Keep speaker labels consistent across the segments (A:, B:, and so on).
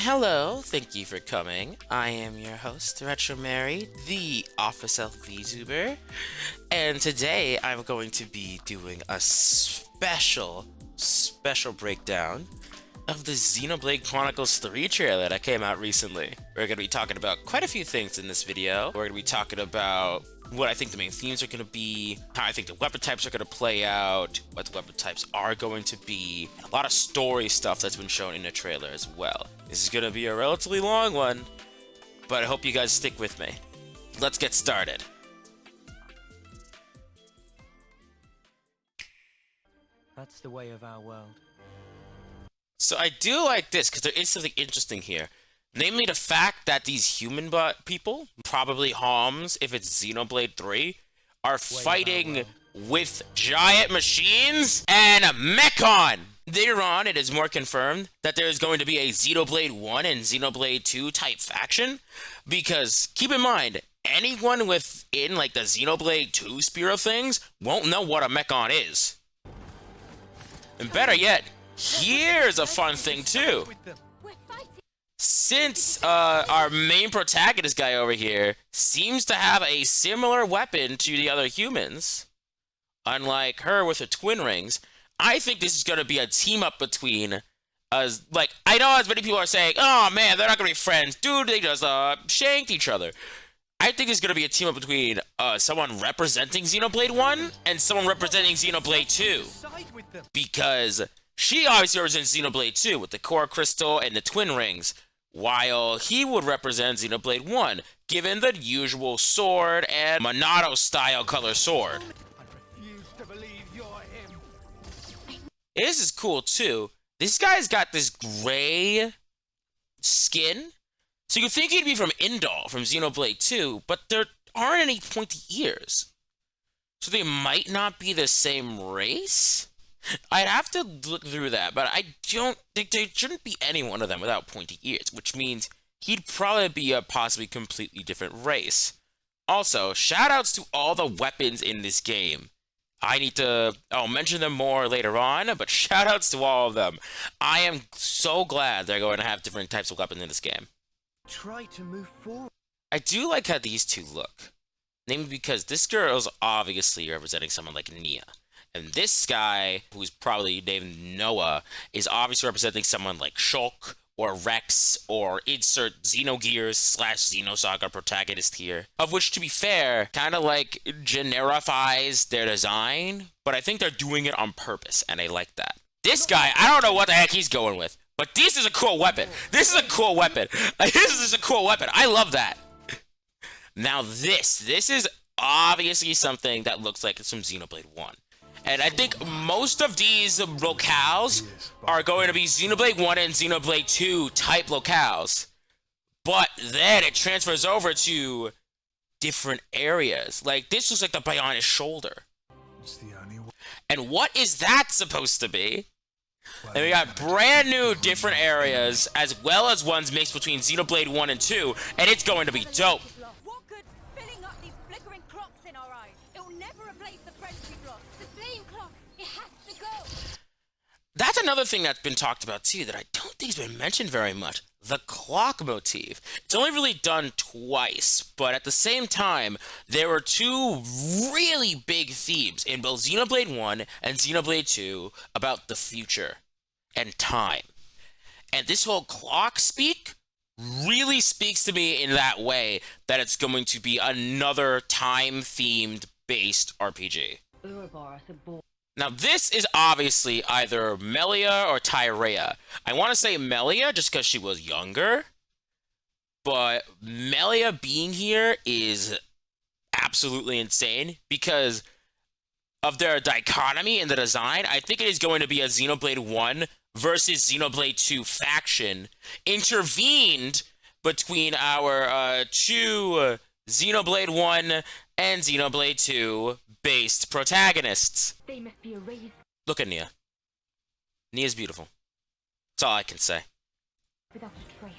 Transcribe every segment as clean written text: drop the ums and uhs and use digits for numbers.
A: Hello, thank you for coming. I am your host, Retro Mary, the Office Elf Vtuber, and today I'm going to be doing a special breakdown of the Xenoblade Chronicles 3 trailer that came out recently. We're going to be talking about quite a few things in this video. We're going to be talking about what I think the main themes are going to be, how I think the weapon types are going to play out, what the weapon types are going to be, a lot of story stuff that's been shown in the trailer as well. This is going to be a relatively long one, but I hope you guys stick with me. Let's get started.
B: That's the way of our world.
A: So I do like this because there is something interesting here. Namely the fact that these human people, probably Homs if it's Xenoblade 3, are fighting with giant machines and Mechon! Later on, it is more confirmed that there is going to be a Xenoblade 1 and Xenoblade 2 type faction, because keep in mind, anyone within like the Xenoblade 2 Spear things won't know what a Mechon is. And better yet, here's a fun thing too. Since our main protagonist guy over here seems to have a similar weapon to the other humans, unlike her with her twin rings, I think this is going to be a team up between us. Like, I know as many people are saying, oh man, they're not going to be friends. Dude, they just shanked each other. I think it's going to be a team up between someone representing Xenoblade 1 and someone representing Xenoblade 2. Because she obviously represents Xenoblade 2 with the core crystal and the twin rings, while he would represent Xenoblade 1, given the usual sword and Monado style color sword. This is cool too. This guy's got this gray skin, so you think he'd be from Indal from Xenoblade 2, but there aren't any pointy ears. So they might not be the same race? I'd have to look through that, but I don't think there shouldn't be any one of them without pointy ears, which means he'd probably be a possibly completely different race. Also, shoutouts to all the weapons in this game. I'll mention them more later on, but shoutouts to all of them. I am so glad they're going to have different types of weapons in this game.
B: Try to move forward.
A: I do like how these two look. Namely because this girl's obviously representing someone like Nia. And this guy, who's probably named Noah, is obviously representing someone like Shulk, or Rex, or insert Xenogears / Xenosaga protagonist here. Of which, to be fair, kind of like generifies their design, but I think they're doing it on purpose, and I like that. This guy, I don't know what the heck he's going with, but this is a cool weapon. This is a cool weapon. This is a cool weapon. I love that. Now this is obviously something that looks like it's from Xenoblade 1. And I think most of these locales are going to be Xenoblade 1 and Xenoblade 2 type locales. But then it transfers over to different areas. Like, this looks like the Bionic shoulder. And what is that supposed to be? And we got brand new different areas, as well as ones mixed between Xenoblade 1 and 2, and it's going to be dope. That's another thing that's been talked about too that I don't think has been mentioned very much. The clock motif. It's only really done twice, but at the same time, there were two really big themes in both Xenoblade 1 and Xenoblade 2 about the future and time. And this whole clock speak really speaks to me in that way that it's going to be another time-themed based RPG. Now, this is obviously either Melia or Tyrea. I want to say Melia just because she was younger, but Melia being here is absolutely insane because of their dichotomy in the design. I think it is going to be a Xenoblade 1 versus Xenoblade 2 faction intervened between our two Xenoblade 1 and Xenoblade 2 based protagonists.
C: They must be erased.
A: Look at Nia. Nia's beautiful. That's all I can say.
C: Without a trace.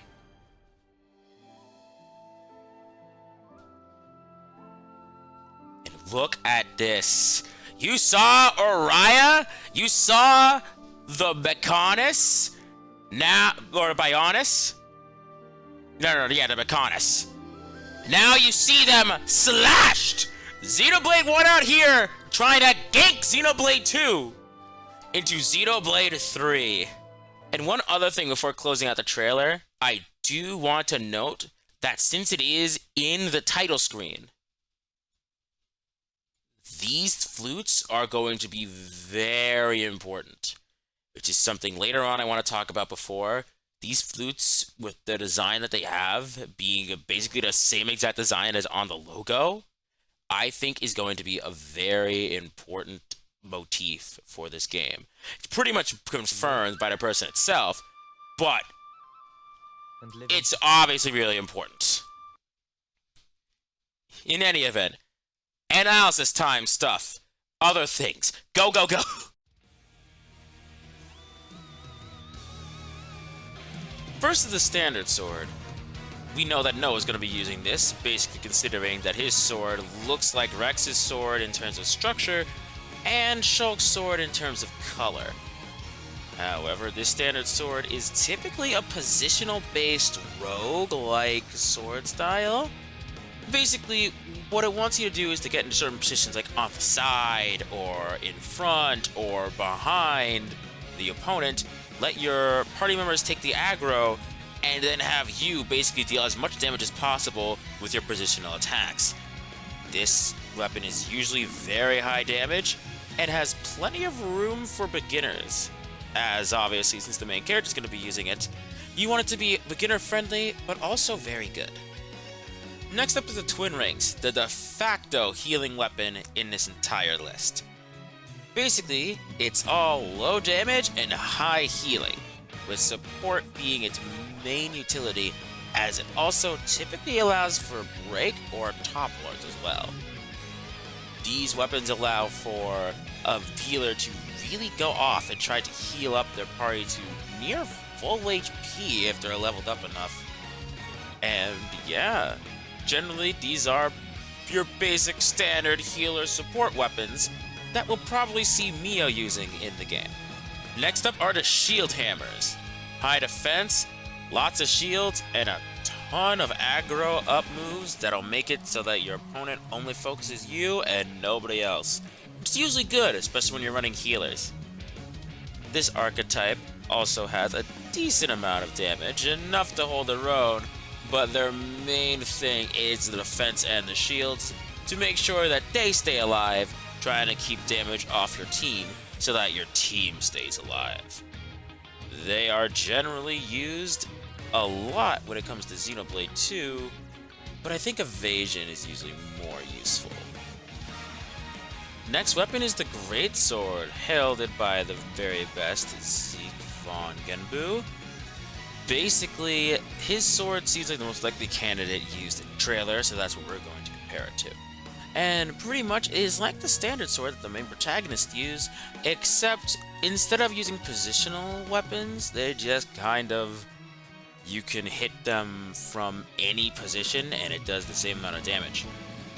A: And look at this. You saw Oriya? You saw the Mechonis? Now, or Bionis? No, yeah, the Mechonis. Now you see them slashed! Xenoblade 1 out here trying to gank Xenoblade 2 into Xenoblade 3. And one other thing before closing out the trailer, I do want to note that since it is in the title screen, these flutes are going to be very important, which is something later on I want to talk about before. These flutes, with the design that they have, being basically the same exact design as on the logo, I think is going to be a very important motif for this game. It's pretty much confirmed by the person itself, but it's obviously really important. In any event, analysis time stuff, other things. Go, go, go! First is the standard sword. We know that Noah's going to be using this, basically considering that his sword looks like Rex's sword in terms of structure, and Shulk's sword in terms of color. However, this standard sword is typically a positional-based rogue-like sword style. Basically, what it wants you to do is to get into certain positions like on the side, or in front, or behind the opponent, let your party members take the aggro, and then have you basically deal as much damage as possible with your positional attacks. This weapon is usually very high damage, and has plenty of room for beginners, as obviously since the main character is going to be using it, you want it to be beginner friendly, but also very good. Next up is the Twin Rings, the de facto healing weapon in this entire list. Basically, it's all low damage and high healing, with support being its main utility, as it also typically allows for break or top lords as well. These weapons allow for a healer to really go off and try to heal up their party to near full HP if they're leveled up enough. And yeah, generally these are your basic standard healer support weapons that we'll probably see Mio using in the game. Next up are the shield hammers. High defense, lots of shields, and a ton of aggro up moves that'll make it so that your opponent only focuses you and nobody else. It's usually good, especially when you're running healers. This archetype also has a decent amount of damage, enough to hold their own, but their main thing is the defense and the shields to make sure that they stay alive, trying to keep damage off your team so that your team stays alive. They are generally used a lot when it comes to Xenoblade 2, but I think evasion is usually more useful. Next weapon is the Great Sword, heralded by the very best Zeke von Genbu. Basically, his sword seems like the most likely candidate used in the trailer, so that's what we're going to compare it to. And pretty much it is like the standard sword that the main protagonists use, except instead of using positional weapons, they just kind of, you can hit them from any position and it does the same amount of damage.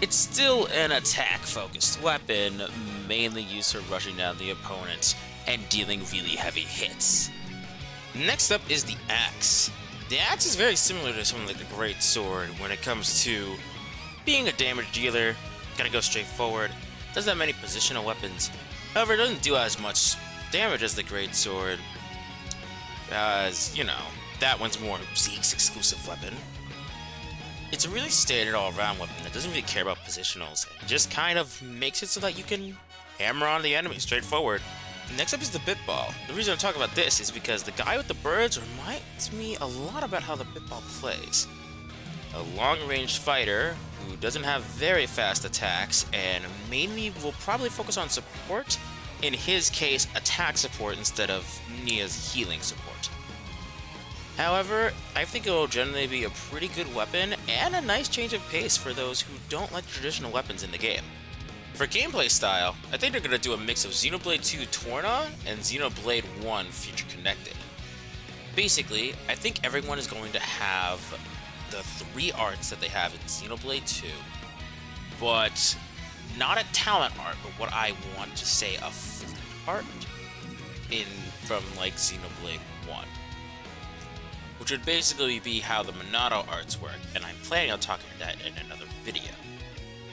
A: It's still an attack-focused weapon, mainly used for rushing down the opponent and dealing really heavy hits. Next up is the Axe. The Axe is very similar to something like the Great Sword when it comes to being a damage dealer, gonna go straight forward, doesn't have many positional weapons. However, it doesn't do as much damage as the Great Sword, as, you know, that one's more Zeke's exclusive weapon. It's a really standard all-around weapon that doesn't really care about positionals, and just kind of makes it so that you can hammer on the enemy straight forward. Next up is the Bitball. The reason I'm talking about this is because the guy with the birds reminds me a lot about how the Bitball plays. A long-range fighter who doesn't have very fast attacks and mainly will probably focus on support, in his case attack support instead of Nia's healing support. However, I think it will generally be a pretty good weapon and a nice change of pace for those who don't like traditional weapons in the game. For gameplay style, I think they're going to do a mix of Xenoblade 2 Torna and Xenoblade 1 Future Connected. Basically, I think everyone is going to have the 3 arts that they have in Xenoblade 2, but not a talent art, but what I want to say a flute art from like Xenoblade 1. which would basically be how the Monado arts work, and I'm planning on talking about that in another video.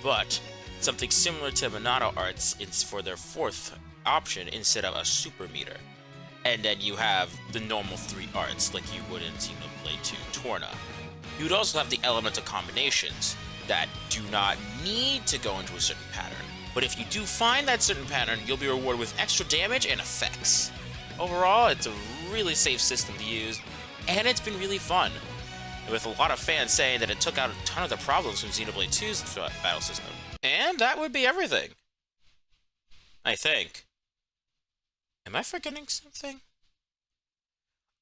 A: But something similar to Monado arts is for their fourth option instead of a super meter. And then you have the normal 3 arts like you would in Xenoblade 2 Torna. You would also have the elemental combinations that do not need to go into a certain pattern. But if you do find that certain pattern, you'll be rewarded with extra damage and effects. Overall, it's a really safe system to use, and it's been really fun, with a lot of fans saying that it took out a ton of the problems from Xenoblade 2's battle system. And that would be everything. I think. Am I forgetting something?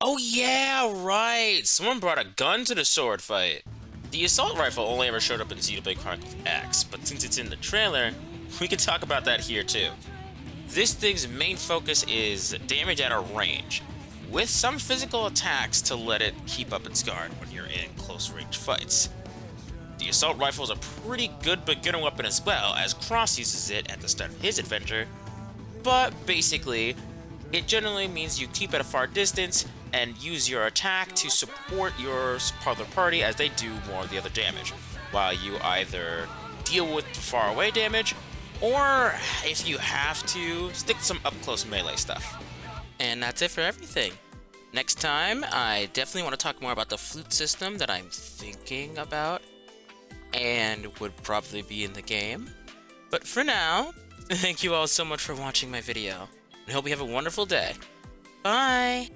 A: Oh yeah, right! Someone brought a gun to the sword fight. The assault rifle only ever showed up in Xenoblade Chronicles X, but since it's in the trailer, we can talk about that here too. This thing's main focus is damage at a range, with some physical attacks to let it keep up its guard when you're in close range fights. The assault rifle is a pretty good beginner weapon as well, as Cross uses it at the start of his adventure, but basically, it generally means you keep at a far distance and use your attack to support your other party as they do more of the other damage, while you either deal with the far away damage, or if you have to, stick some up close melee stuff. And that's it for everything. Next time, I definitely want to talk more about the flute system that I'm thinking about, and would probably be in the game. But for now, thank you all so much for watching my video, and hope you have a wonderful day. Bye!